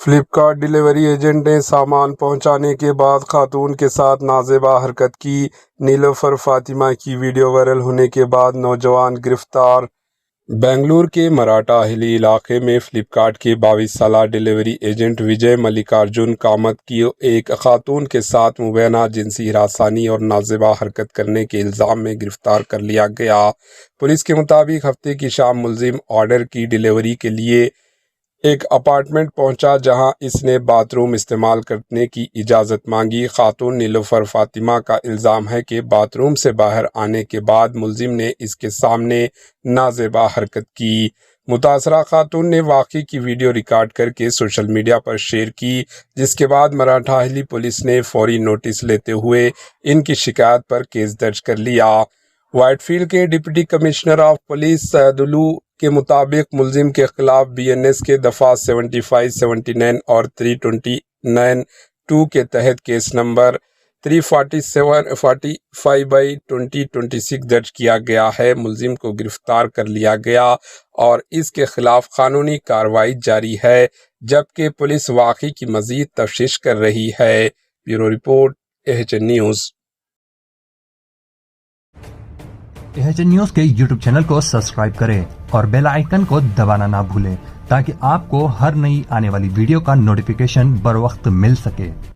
Flipkart delivery agent نے سامان پہنچانے کے بعد خاتون کے ساتھ نازیبا حرکت کی۔ نیلوفر فاطمہ کی ویڈیو وائرل ہونے کے بعد نوجوان گرفتار۔ بنگلور کے مراٹھا ہلی علاقے میں فلپکارٹ کے 22 سالہ ڈیلیوری ایجنٹ وجے ملکارجن کامت کی ایک خاتون کے ساتھ مبینہ جنسی ہراسانی اور نازیبا حرکت کرنے کے الزام میں گرفتار کر لیا گیا۔ پولیس کے مطابق ہفتے کی شام ملزم آرڈر کی ڈیلیوری کے لیے ایک اپارٹمنٹ پہنچا جہاں اس نے باتھ روم استعمال کرنے کی اجازت مانگی۔ خاتون نیلوفر فاطمہ کا الزام ہے کہ باتھ روم سے باہر آنے کے بعد ملزم نے اس کے سامنے نازیبا حرکت کی۔ متاثرہ خاتون نے واقعے کی ویڈیو ریکارڈ کر کے سوشل میڈیا پر شیئر کی، جس کے بعد مراٹھا ہلی پولیس نے فوری نوٹس لیتے ہوئے ان کی شکایت پر کیس درج کر لیا۔ وائٹ فیلڈ کے ڈپٹی کمشنر آف پولیس سیدولو کے مطابق ملزم کے خلاف BNS کے دفعہ 75, 79 اور 329(2) کے تحت کیس نمبر 347/45/2026 درج کیا گیا ہے۔ ملزم کو گرفتار کر لیا گیا اور اس کے خلاف قانونی کارروائی جاری ہے، جبکہ پولیس واقعے کی مزید تفتیش کر رہی ہے۔ Bureau report AHN news. AHN news کے YouTube چینل کو سبسکرائب کریں اور بیل آئیکن کو دبانا نہ بھولیں تاکہ آپ کو ہر نئی آنے والی ویڈیو کا نوٹیفیکیشن بر وقت مل سکے۔